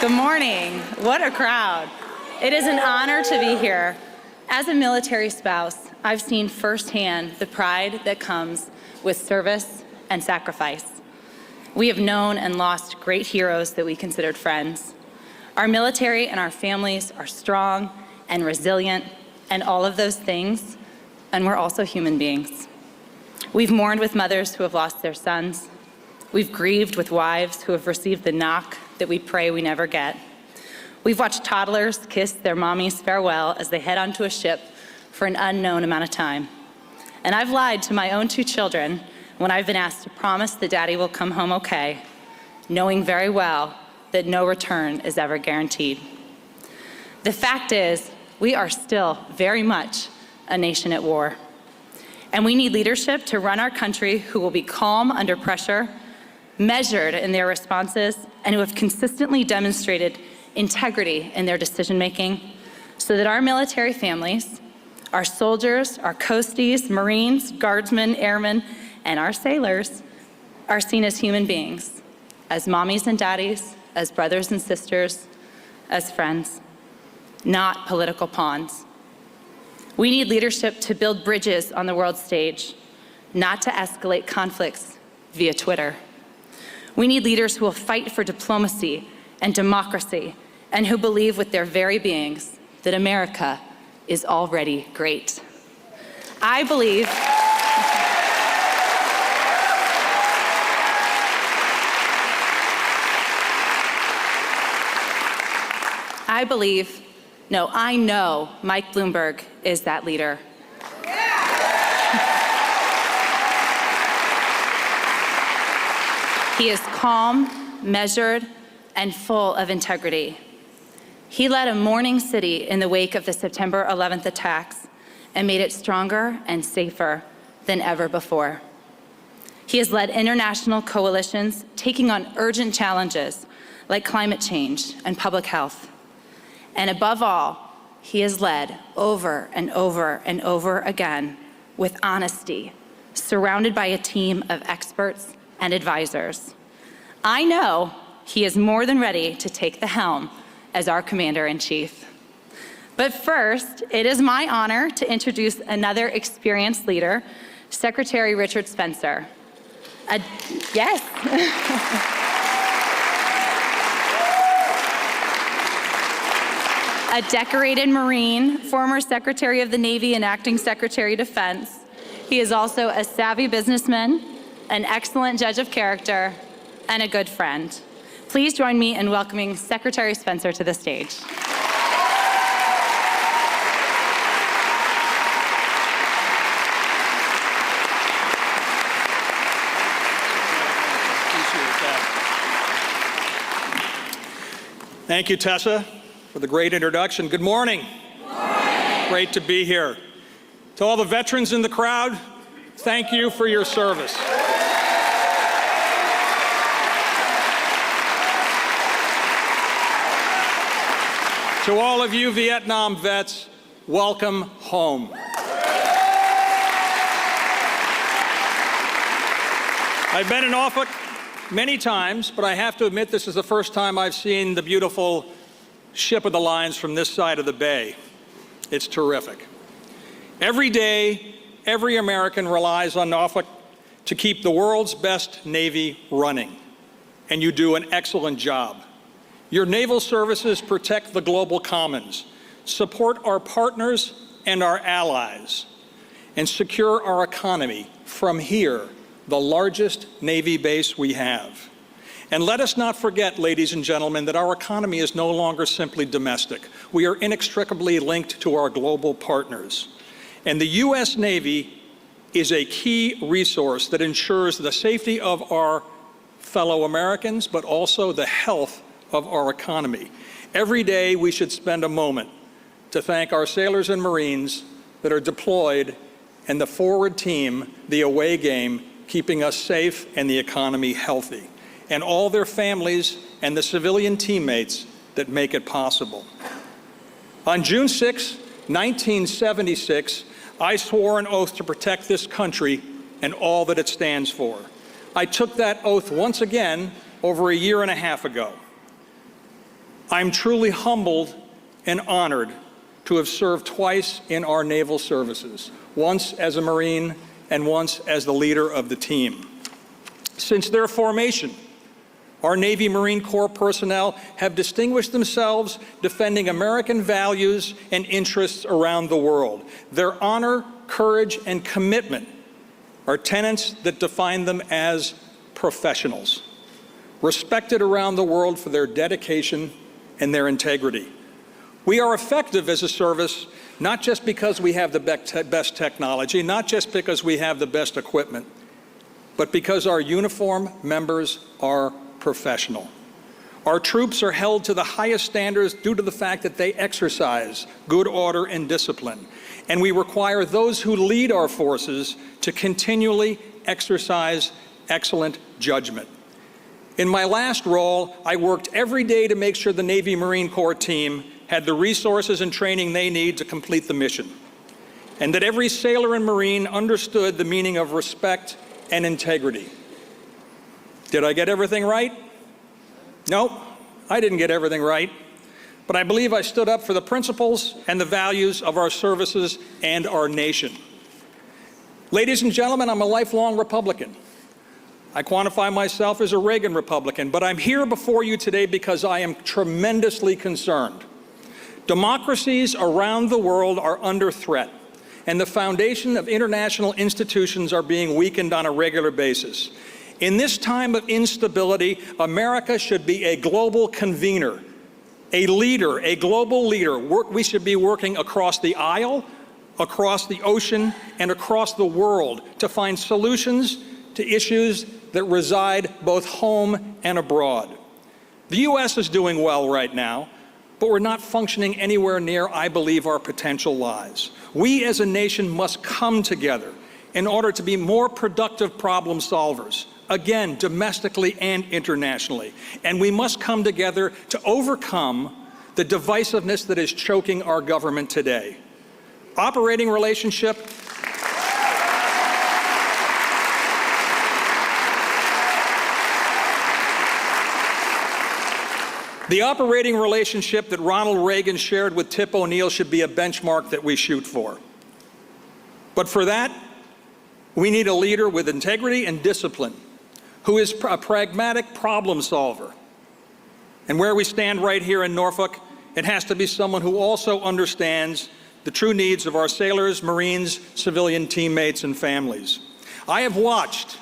Good morning. What a crowd. It is an honor to be here. As a military spouse, I've seen firsthand the pride that comes with service and sacrifice. We have known and lost great heroes that we considered friends. Our military and our families are strong and resilient and all of those things, and we're also human beings. We've mourned with mothers who have lost their sons. We've grieved with wives who have received the knock that we pray we never get. We've watched toddlers kiss their mommies farewell as they head onto a ship for an unknown amount of time. And I've lied to my own 2 children when I've been asked to promise that Daddy will come home okay, knowing very well that no return is ever guaranteed. The fact is, we are still very much a nation at war. And we need leadership to run our country who will be calm under pressure, measured in their responses, and who have consistently demonstrated integrity in their decision-making so that our military families, our soldiers, our coasties, Marines, Guardsmen, Airmen, and our sailors are seen as human beings, as mommies and daddies, as brothers and sisters, as friends, not political pawns. We need leadership to build bridges on the world stage, not to escalate conflicts via Twitter. We need leaders who will fight for diplomacy and democracy and who believe with their very beings that America is already great. I believe I know Mike Bloomberg is that leader. He is calm, measured, and full of integrity. He led a mourning city in the wake of the September 11th attacks and made it stronger and safer than ever before. He has led international coalitions taking on urgent challenges like climate change and public health. And above all, he has led over and over and over again with honesty, surrounded by a team of experts and advisors. I know he is more than ready to take the helm as our Commander-in-Chief. But first, it is my honor to introduce another experienced leader, Secretary Richard Spencer. Yes. A decorated Marine, former Secretary of the Navy and Acting Secretary of Defense. He is also a savvy businessman, an excellent judge of character, and a good friend. Please join me in welcoming Secretary Spencer to the stage. Thank you, Tessa, for the great introduction. Good morning. Good morning. Great to be here. To all the veterans in the crowd, thank you for your service. To all of you Vietnam vets, welcome home. I've been in Norfolk many times, but I have to admit this is the first time I've seen the beautiful ship of the lines from this side of the bay. It's terrific. Every day, every American relies on Norfolk to keep the world's best Navy running, and you do an excellent job. Your naval services protect the global commons, support our partners and our allies, and secure our economy from here, the largest Navy base we have. And let us not forget, ladies and gentlemen, that our economy is no longer simply domestic. We are inextricably linked to our global partners. And the U.S. Navy is a key resource that ensures the safety of our fellow Americans, but also the health of our economy. Every day we should spend a moment to thank our sailors and Marines that are deployed and the forward team, the away game, keeping us safe and the economy healthy, and all their families and the civilian teammates that make it possible. On June 6, 1976, I swore an oath to protect this country and all that it stands for. I took that oath once again over a year and a half ago. I'm truly humbled and honored to have served twice in our naval services, once as a Marine and once as the leader of the team. Since their formation, our Navy Marine Corps personnel have distinguished themselves defending American values and interests around the world. Their honor, courage, and commitment are tenets that define them as professionals, respected around the world for their dedication and their integrity. We are effective as a service not just because we have the best technology, not just because we have the best equipment, but because our uniform members are professional. Our troops are held to the highest standards due to the fact that they exercise good order and discipline. And we require those who lead our forces to continually exercise excellent judgment. In my last role, I worked every day to make sure the Navy Marine Corps team had the resources and training they need to complete the mission, and that every sailor and Marine understood the meaning of respect and integrity. Did I get everything right? No, I didn't get everything right, but I believe I stood up for the principles and the values of our services and our nation. Ladies and gentlemen, I'm a lifelong Republican. I quantify myself as a Reagan Republican, but I'm here before you today because I am tremendously concerned. Democracies around the world are under threat, and the foundation of international institutions are being weakened on a regular basis. In this time of instability, America should be a global convener, a leader, a global leader. We should be working across the aisle, across the ocean, and across the world to find solutions to issues that reside both home and abroad. The U.S. is doing well right now, but we're not functioning anywhere near, I believe, our potential lies. We as a nation must come together in order to be more productive problem solvers, again, domestically and internationally. And we must come together to overcome the divisiveness that is choking our government today. Operating relationship. The operating relationship that Ronald Reagan shared with Tip O'Neill should be a benchmark that we shoot for. But for that, we need a leader with integrity and discipline, who is a pragmatic problem solver. And where we stand right here in Norfolk, it has to be someone who also understands the true needs of our sailors, Marines, civilian teammates, and families. I have watched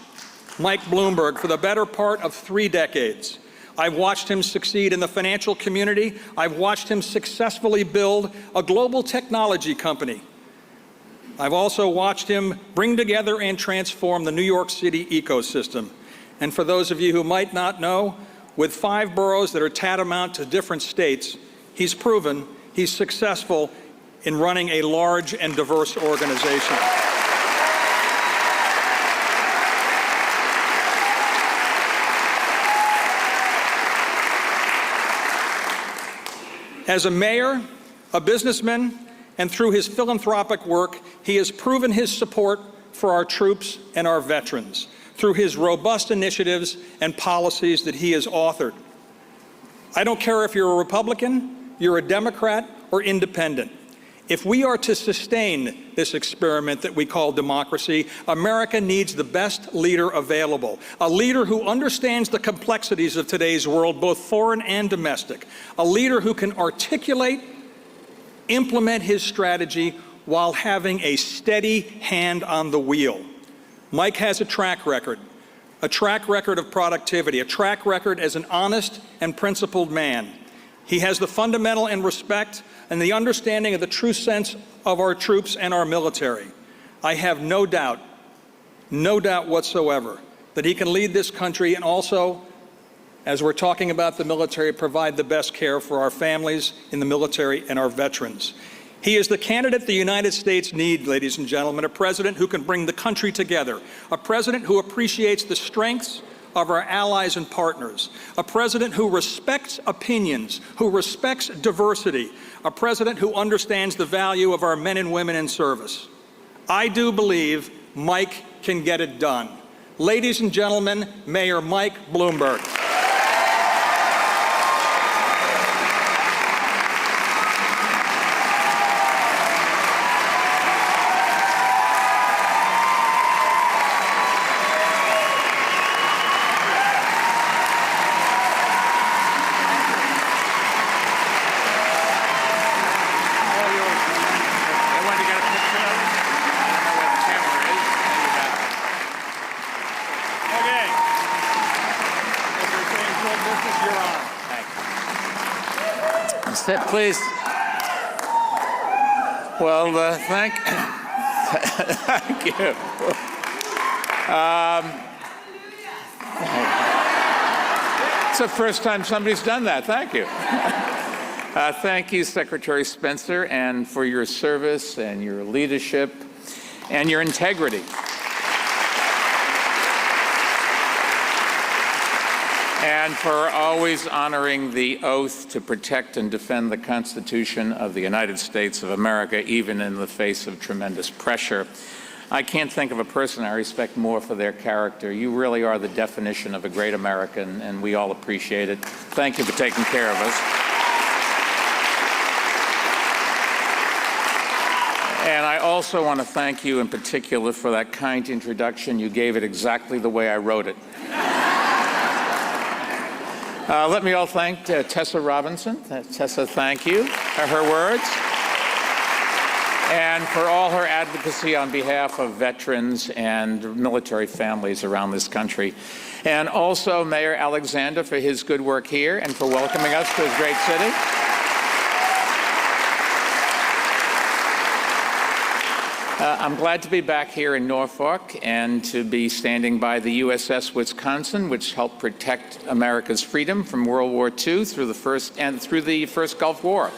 Mike Bloomberg for the better part of 3 decades. I've watched him succeed in the financial community. I've watched him successfully build a global technology company. I've also watched him bring together and transform the New York City ecosystem. And for those of you who might not know, with 5 boroughs that are tantamount to different states, he's proven he's successful in running a large and diverse organization. As a mayor, a businessman, and through his philanthropic work, he has proven his support for our troops and our veterans through his robust initiatives and policies that he has authored. I don't care if you're a Republican, you're a Democrat, or independent. If we are to sustain this experiment that we call democracy, America needs the best leader available, a leader who understands the complexities of today's world, both foreign and domestic, a leader who can articulate, implement his strategy while having a steady hand on the wheel. Mike has a track record of productivity, a track record as an honest and principled man. He has the fundamental and respect and the understanding of the true sense of our troops and our military. I have no doubt whatsoever that he can lead this country and also, as we're talking about the military, provide the best care for our families in the military and our veterans. He is the candidate the United States needs, ladies and gentlemen, a president who can bring the country together, a president who appreciates the strengths of our allies and partners, a president who respects opinions, who respects diversity, a president who understands the value of our men and women in service. I do believe Mike can get it done. Ladies and gentlemen, Mayor Mike Bloomberg. Okay. If you're saying full business, you're on. Sit, please. Well, thank you. It's the first time somebody's done that. Thank you. Thank you, Secretary Spencer, and for your service and your leadership and your integrity. And for always honoring the oath to protect and defend the Constitution of the United States of America, even in the face of tremendous pressure. I can't think of a person I respect more for their character. You really are the definition of a great American, and we all appreciate it. Thank you for taking care of us. And I also want to thank you in particular for that kind introduction. You gave it exactly the way I wrote it. Let me all thank Tessa Robinson. Tessa, thank you for her words. And for all her advocacy on behalf of veterans and military families around this country. And also Mayor Alexander for his good work here and for welcoming us to his great city. I'm glad to be back here in Norfolk and to be standing by the USS Wisconsin, which helped protect America's freedom from World War II through the first Gulf War.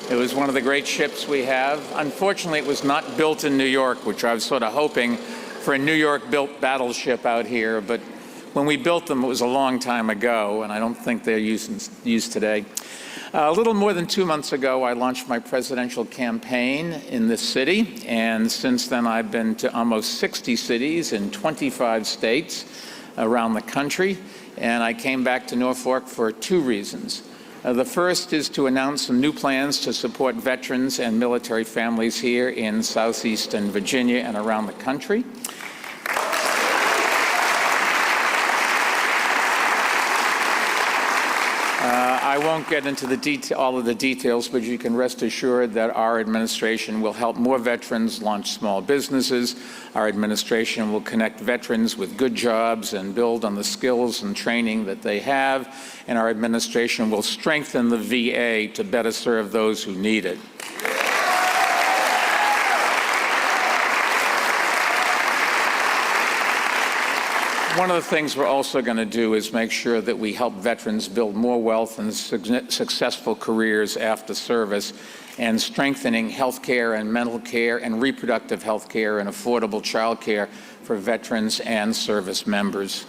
It was one of the great ships we have. Unfortunately, it was not built in New York, which I was sort of hoping for a New York-built battleship out here. But when we built them, it was a long time ago, and I don't think they're used today. A little more than 2 months ago, I launched my presidential campaign in this city, and since then I've been to almost 60 cities in 25 states around the country, and I came back to Norfolk for 2 reasons. The first is to announce some new plans to support veterans and military families here in southeastern Virginia and around the country. I won't get into all of the details, but you can rest assured that our administration will help more veterans launch small businesses. Our administration will connect veterans with good jobs and build on the skills and training that they have. And our administration will strengthen the VA to better serve those who need it. One of the things we're also going to do is make sure that we help veterans build more wealth and successful careers after service, and strengthening health care and mental care and reproductive health care and affordable child care for veterans and service members.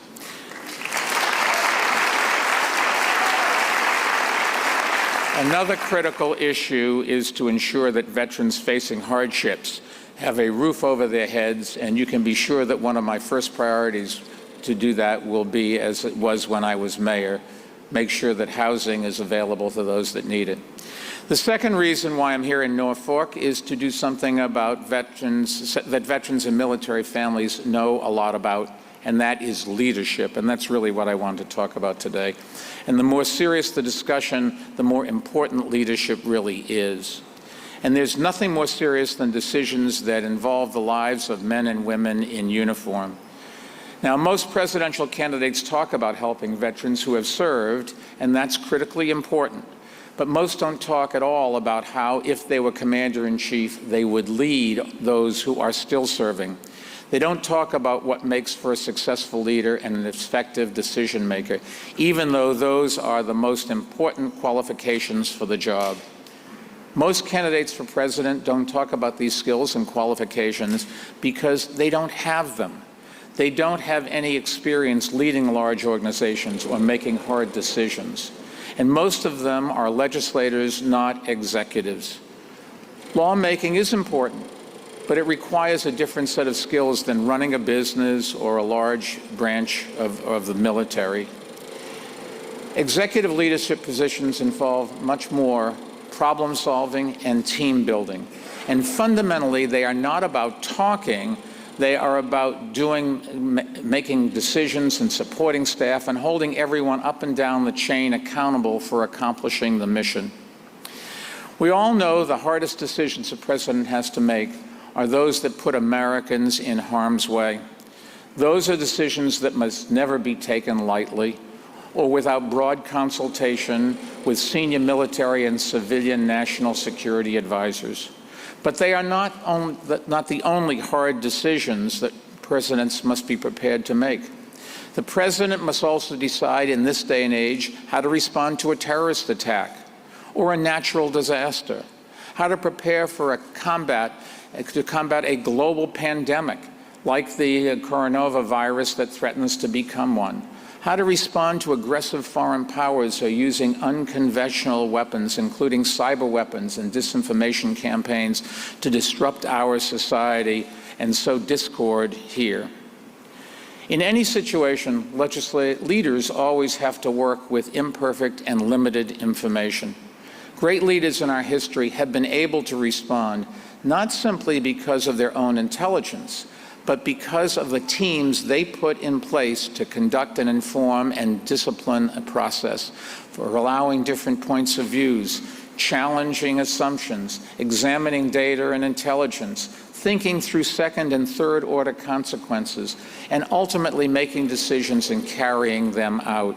Another critical issue is to ensure that veterans facing hardships have a roof over their heads, and you can be sure that one of my first priorities to do that will be, as it was when I was mayor, make sure that housing is available to those that need it. The second reason why I'm here in Norfolk is to do something about veterans, that veterans and military families know a lot about, and that is leadership. And that's really what I wanted to talk about today. And the more serious the discussion, the more important leadership really is. And there's nothing more serious than decisions that involve the lives of men and women in uniform. Now, most presidential candidates talk about helping veterans who have served, and that's critically important. But most don't talk at all about how, if they were commander-in-chief, they would lead those who are still serving. They don't talk about what makes for a successful leader and an effective decision-maker, even though those are the most important qualifications for the job. Most candidates for president don't talk about these skills and qualifications because they don't have them. They don't have any experience leading large organizations or making hard decisions. And most of them are legislators, not executives. Lawmaking is important, but it requires a different set of skills than running a business or a large branch of the military. Executive leadership positions involve much more problem solving and team building. And fundamentally, they are not about talking. They are about making decisions and supporting staff and holding everyone up and down the chain accountable for accomplishing the mission. We all know the hardest decisions a president has to make are those that put Americans in harm's way. Those are decisions that must never be taken lightly or without broad consultation with senior military and civilian national security advisors. But they are not the only hard decisions that presidents must be prepared to make. The president must also decide in this day and age how to respond to a terrorist attack or a natural disaster, how to prepare to combat a global pandemic like the coronavirus that threatens to become one, how to respond to aggressive foreign powers who are using unconventional weapons, including cyber weapons and disinformation campaigns, to disrupt our society and sow discord here. In any situation, leaders always have to work with imperfect and limited information. Great leaders in our history have been able to respond not simply because of their own intelligence, but because of the teams they put in place to conduct and inform and discipline a process, for allowing different points of views, challenging assumptions, examining data and intelligence, thinking through second and third order consequences, and ultimately making decisions and carrying them out.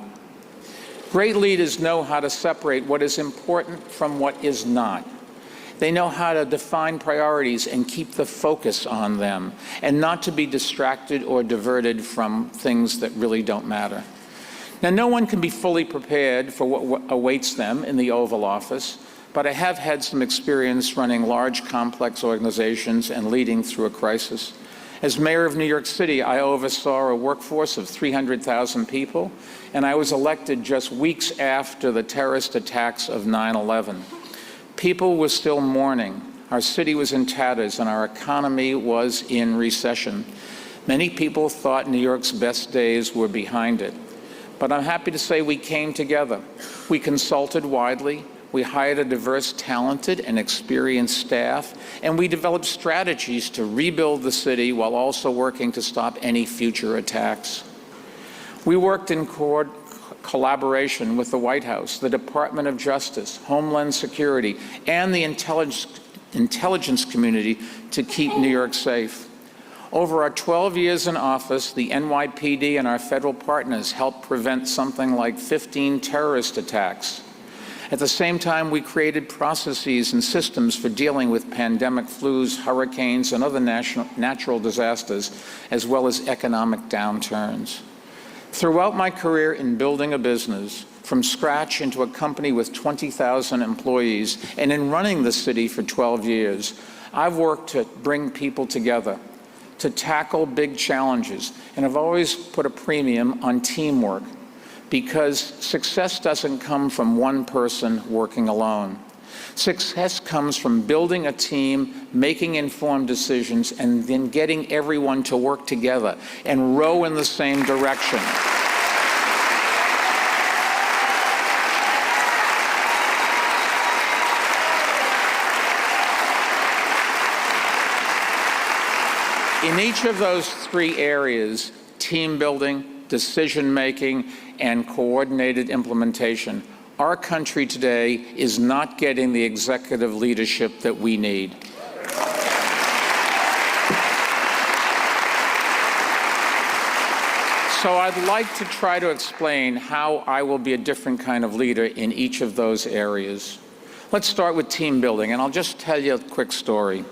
Great leaders know how to separate what is important from what is not. They know how to define priorities and keep the focus on them, and not to be distracted or diverted from things that really don't matter. Now, no one can be fully prepared for what awaits them in the Oval Office, but I have had some experience running large, complex organizations and leading through a crisis. As mayor of New York City, I oversaw a workforce of 300,000 people, and I was elected just weeks after the terrorist attacks of 9/11. People were still mourning. Our city was in tatters, and our economy was in recession. Many people thought New York's best days were behind it. But I'm happy to say we came together. We consulted widely. We hired a diverse, talented, and experienced staff, and we developed strategies to rebuild the city while also working to stop any future attacks. We worked in collaboration with the White House, the Department of Justice, Homeland Security, and the intelligence community to keep New York safe. Over our 12 years in office, the NYPD and our federal partners helped prevent something like 15 terrorist attacks. At the same time, we created processes and systems for dealing with pandemic flus, hurricanes, and other natural disasters, as well as economic downturns. Throughout my career in building a business from scratch into a company with 20,000 employees, and in running the city for 12 years, I've worked to bring people together, to tackle big challenges, and I've always put a premium on teamwork, because success doesn't come from one person working alone. Success comes from building a team, making informed decisions, and then getting everyone to work together and row in the same direction. In each of those three areas, team building, decision-making, and coordinated implementation, our country today is not getting the executive leadership that we need. So I'd like to try to explain how I will be a different kind of leader in each of those areas. Let's start with team building, and I'll just tell you a quick story.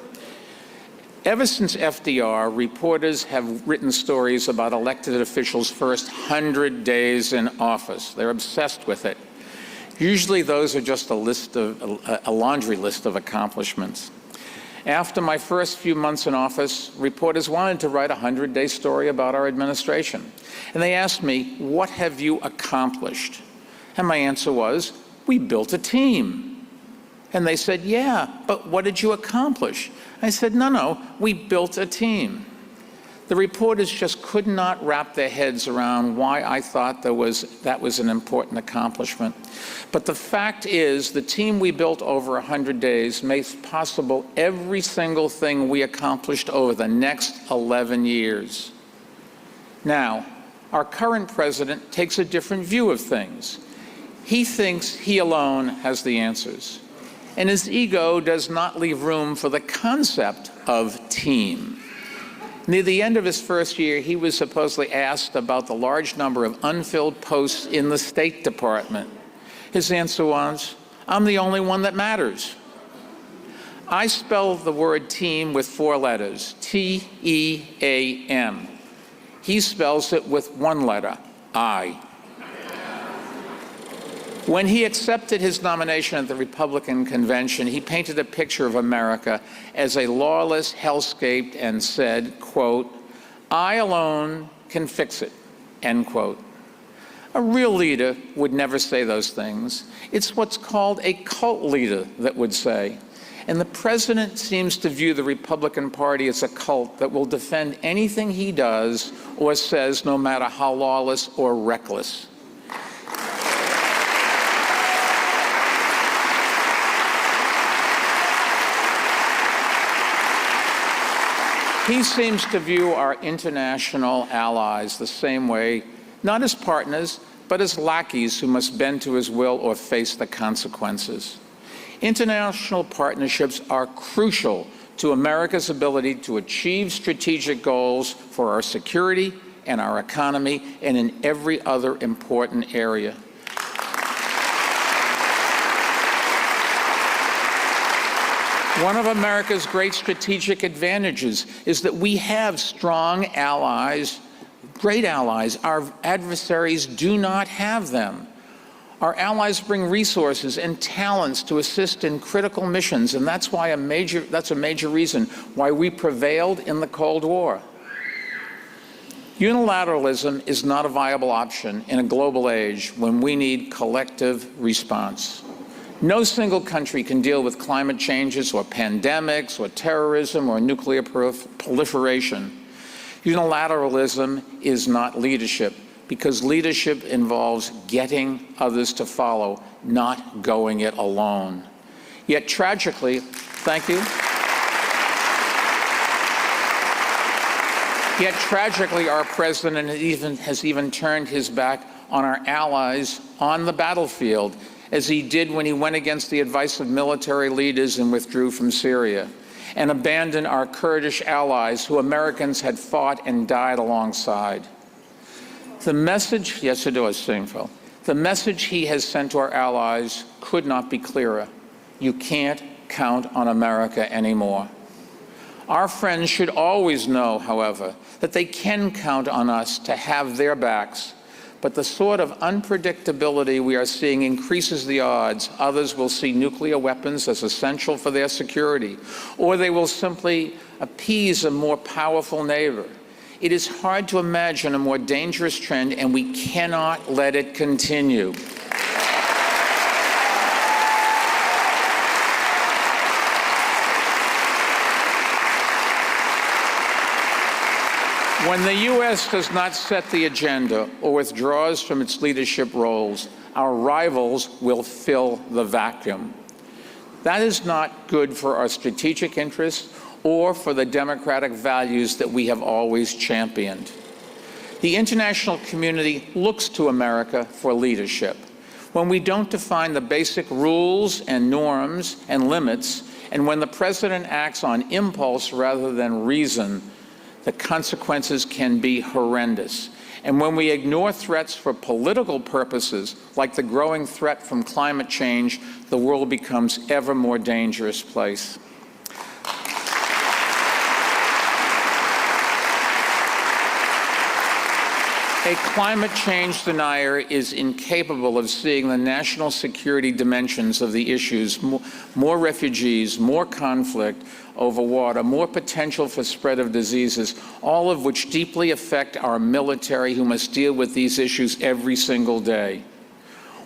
Ever since FDR, reporters have written stories about elected officials' first 100 days in office. They're obsessed with it. Usually those are just a laundry list of accomplishments. After my first few months in office, reporters wanted to write a 100-day story about our administration. And they asked me, "What have you accomplished?" And my answer was, "We built a team." And they said, "Yeah, but what did you accomplish?" I said, no, we built a team. The reporters just could not wrap their heads around why I thought that was an important accomplishment. But the fact is, the team we built over 100 days makes possible every single thing we accomplished over the next 11 years. Now, our current president takes a different view of things. He thinks he alone has the answers. and his ego does not leave room for the concept of team. Near the end of his first year, he was supposedly asked about the large number of unfilled posts in the State Department. His answer was, "I'm the only one that matters." I spell the word team with 4 letters, T-E-A-M. He spells it with 1 letter, I. When he accepted his nomination at the Republican convention, he painted a picture of America as a lawless hellscape and said, quote, "I alone can fix it," end quote. A real leader would never say those things. It's what's called a cult leader that would say. And the president seems to view the Republican Party as a cult that will defend anything he does or says, no matter how lawless or reckless. He seems to view our international allies the same way, not as partners, but as lackeys who must bend to his will or face the consequences. International partnerships are crucial to America's ability to achieve strategic goals for our security and our economy and in every other important area. One of America's great strategic advantages is that we have strong allies, great allies. Our adversaries do not have them. Our allies bring resources and talents to assist in critical missions, and that's a major reason why we prevailed in the Cold War. Unilateralism is not a viable option in a global age when we need collective response. No single country can deal with climate changes or pandemics or terrorism or nuclear proliferation. Unilateralism is not leadership, because leadership involves getting others to follow, not going it alone. Yet tragically, thank you. Yet tragically, our president has even turned his back on our allies on the battlefield, as he did when he went against the advice of military leaders and withdrew from Syria, and abandoned our Kurdish allies who Americans had fought and died alongside. The message he has sent to our allies could not be clearer. You can't count on America anymore. Our friends should always know, however, that they can count on us to have their backs. But the sort of unpredictability we are seeing increases the odds others will see nuclear weapons as essential for their security, or they will simply appease a more powerful neighbor. It is hard to imagine a more dangerous trend, and we cannot let it continue. When the U.S. does not set the agenda or withdraws from its leadership roles, our rivals will fill the vacuum. That is not good for our strategic interests or for the democratic values that we have always championed. The international community looks to America for leadership. When we don't define the basic rules and norms and limits, and when the president acts on impulse rather than reason, the consequences can be horrendous. And when we ignore threats for political purposes, like the growing threat from climate change, the world becomes an ever more dangerous place. A climate change denier is incapable of seeing the national security dimensions of the issues: more refugees, more conflict over water, more potential for spread of diseases, all of which deeply affect our military, who must deal with these issues every single day.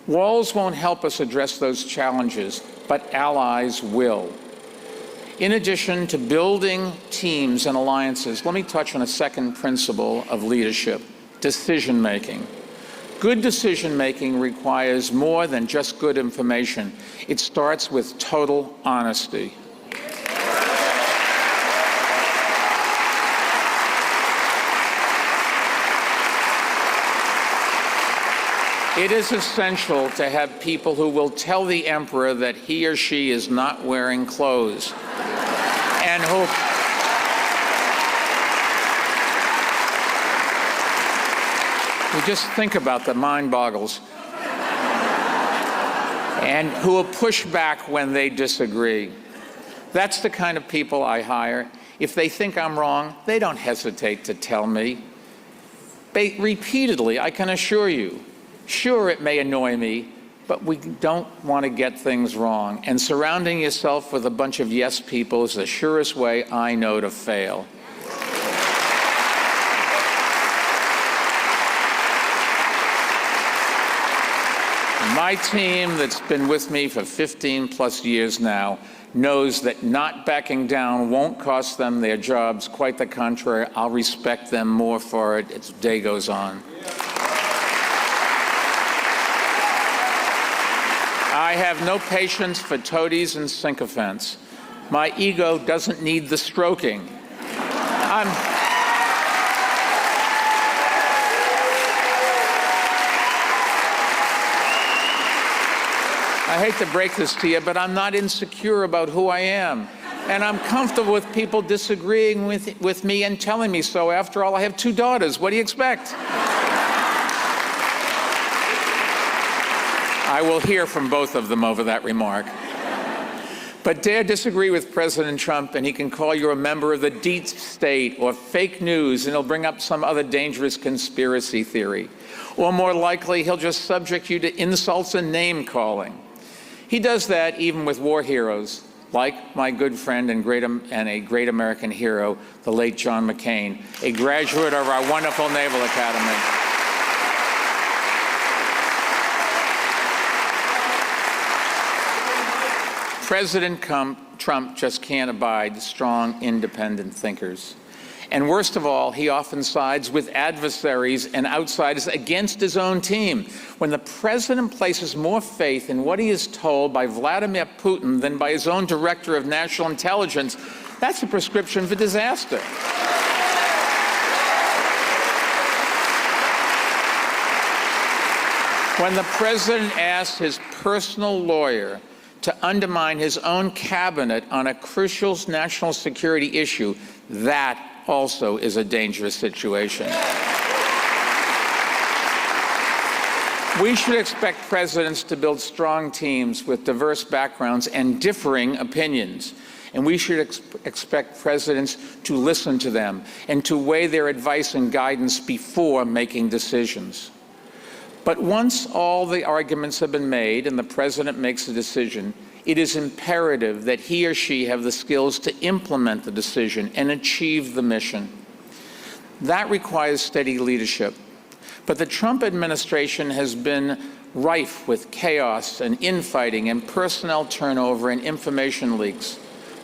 Walls won't help us address those challenges, but allies will. In addition to building teams and alliances, let me touch on a second principle of leadership: decision-making. Good decision-making requires more than just good information. It starts with total honesty. It is essential to have people who will tell the emperor that he or she is not wearing clothes, and who you just think about the mind boggles, and who will push back when they disagree. That's the kind of people I hire. If they think I'm wrong, they don't hesitate to tell me. Repeatedly, I can assure you. Sure, it may annoy me, but we don't want to get things wrong. And surrounding yourself with a bunch of yes people is the surest way I know to fail. My team that's been with me for 15 plus years now knows that not backing down won't cost them their jobs. Quite the contrary, I'll respect them more for it as the day goes on. I have no patience for toadies and sycophants. My ego doesn't need the stroking. I hate to break this to you, but I'm not insecure about who I am. And I'm comfortable with people disagreeing with me and telling me so. After all, I have 2 daughters. What do you expect? I will hear from both of them over that remark. But dare disagree with President Trump, and he can call you a member of the deep state or fake news, and he'll bring up some other dangerous conspiracy theory. Or more likely, he'll just subject you to insults and name-calling. He does that even with war heroes, like my good friend and a great American hero, the late John McCain, a graduate of our wonderful Naval Academy. President Trump just can't abide strong, independent thinkers. And worst of all, he often sides with adversaries and outsiders against his own team. When the president places more faith in what he is told by Vladimir Putin than by his own director of national intelligence, that's a prescription for disaster. When the president asks his personal lawyer to undermine his own cabinet on a crucial national security issue, that also is a dangerous situation. We should expect presidents to build strong teams with diverse backgrounds and differing opinions. And we should expect presidents to listen to them and to weigh their advice and guidance before making decisions. But once all the arguments have been made and the president makes a decision, it is imperative that he or she have the skills to implement the decision and achieve the mission. That requires steady leadership. But the Trump administration has been rife with chaos and infighting and personnel turnover and information leaks.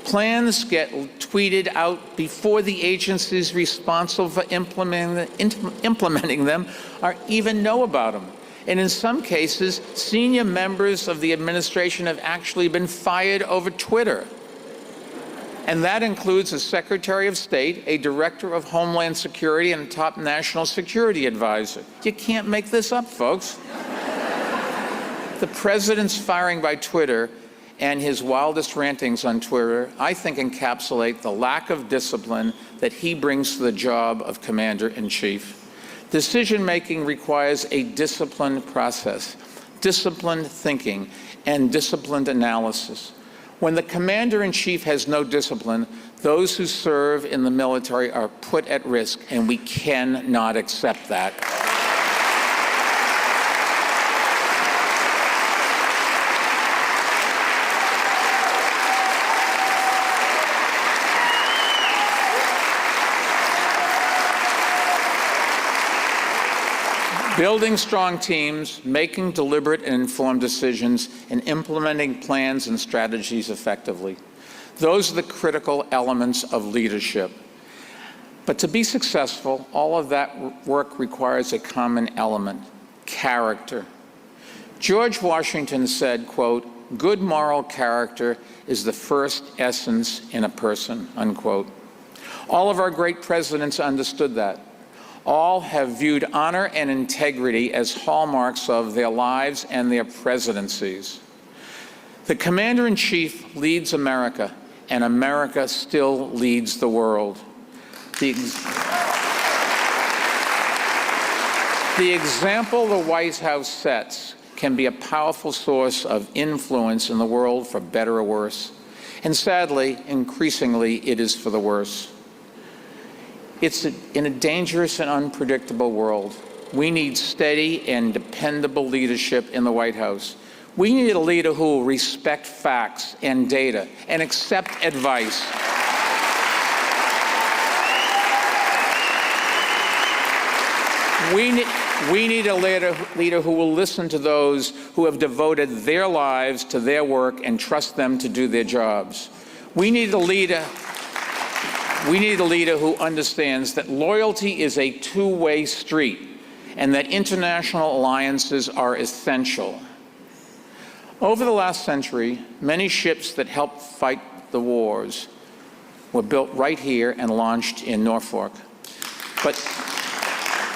Plans get tweeted out before the agencies responsible for implementing them even know about them. And in some cases, senior members of the administration have actually been fired over Twitter. And that includes a Secretary of State, a Director of Homeland Security, and a top national security advisor. You can't make this up, folks. The president's firing by Twitter and his wildest rantings on Twitter, I think, encapsulate the lack of discipline that he brings to the job of Commander-in-Chief. Decision-making requires a disciplined process, disciplined thinking, and disciplined analysis. When the Commander-in-Chief has no discipline, those who serve in the military are put at risk, and we cannot accept that. Building strong teams, making deliberate and informed decisions, and implementing plans and strategies effectively. Those are the critical elements of leadership. But to be successful, all of that work requires a common element: character. George Washington said, quote, "Good moral character is the first essence in a person," unquote. All of our great presidents understood that. All have viewed honor and integrity as hallmarks of their lives and their presidencies. The Commander-in-Chief leads America, and America still leads the world. The example the White House sets can be a powerful source of influence in the world for better or worse. And sadly, increasingly, it is for the worse. In a dangerous and unpredictable world, we need steady and dependable leadership in the White House. We need a leader who will respect facts and data and accept advice. We need a leader who will listen to those who have devoted their lives to their work and trust them to do their jobs. We need a leader who understands that loyalty is a two-way street and that international alliances are essential. Over the last century, many ships that helped fight the wars were built right here and launched in Norfolk.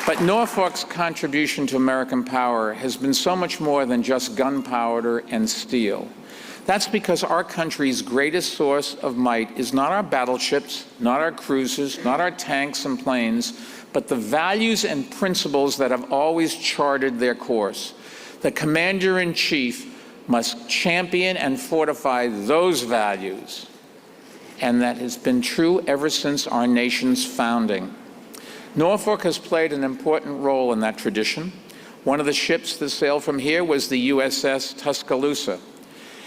But Norfolk's contribution to American power has been so much more than just gunpowder and steel. That's because our country's greatest source of might is not our battleships, not our cruisers, not our tanks and planes, but the values and principles that have always charted their course. The Commander-in-Chief must champion and fortify those values, and that has been true ever since our nation's founding. Norfolk has played an important role in that tradition. One of the ships that sailed from here was the USS Tuscaloosa.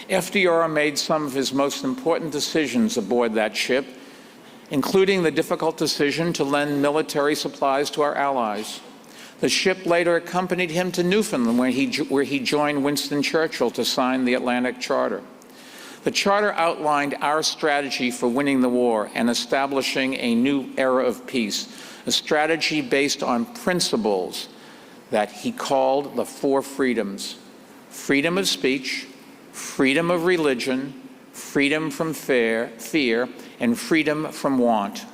FDR made some of his most important decisions aboard that ship, including the difficult decision to lend military supplies to our allies. The ship later accompanied him to Newfoundland, where he joined Winston Churchill to sign the Atlantic Charter. The Charter outlined our strategy for winning the war and establishing a new era of peace, a strategy based on principles that he called the four freedoms: freedom of speech, freedom of religion, freedom from fear, and freedom from want.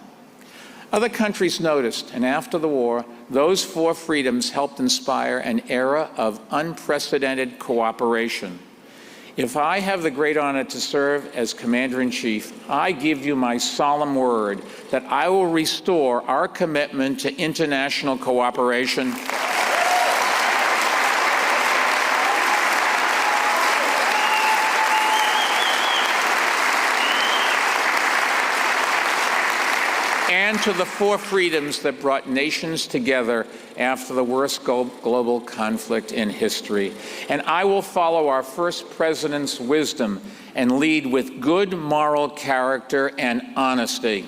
Other countries noticed, and after the war, those four freedoms helped inspire an era of unprecedented cooperation. If I have the great honor to serve as Commander-in-Chief, I give you my solemn word that I will restore our commitment to international cooperation. And to the four freedoms that brought nations together after the worst global conflict in history. And I will follow our first president's wisdom and lead with good moral character and honesty.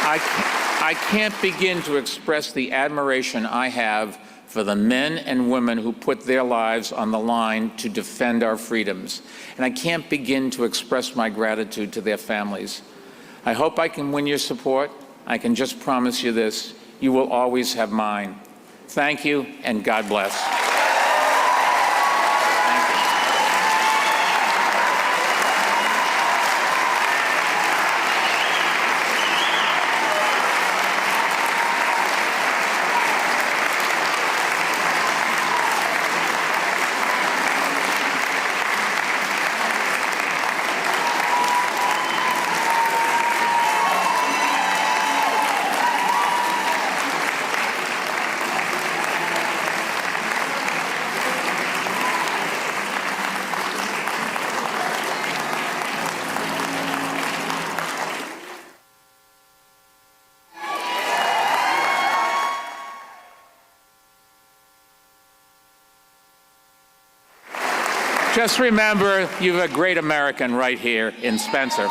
I can't begin to express the admiration I have for the men and women who put their lives on the line to defend our freedoms. And I can't begin to express my gratitude to their families. I hope I can win your support. I can just promise you this: you will always have mine. Thank you, and God bless. Just remember, you have a great American right here in Spencer.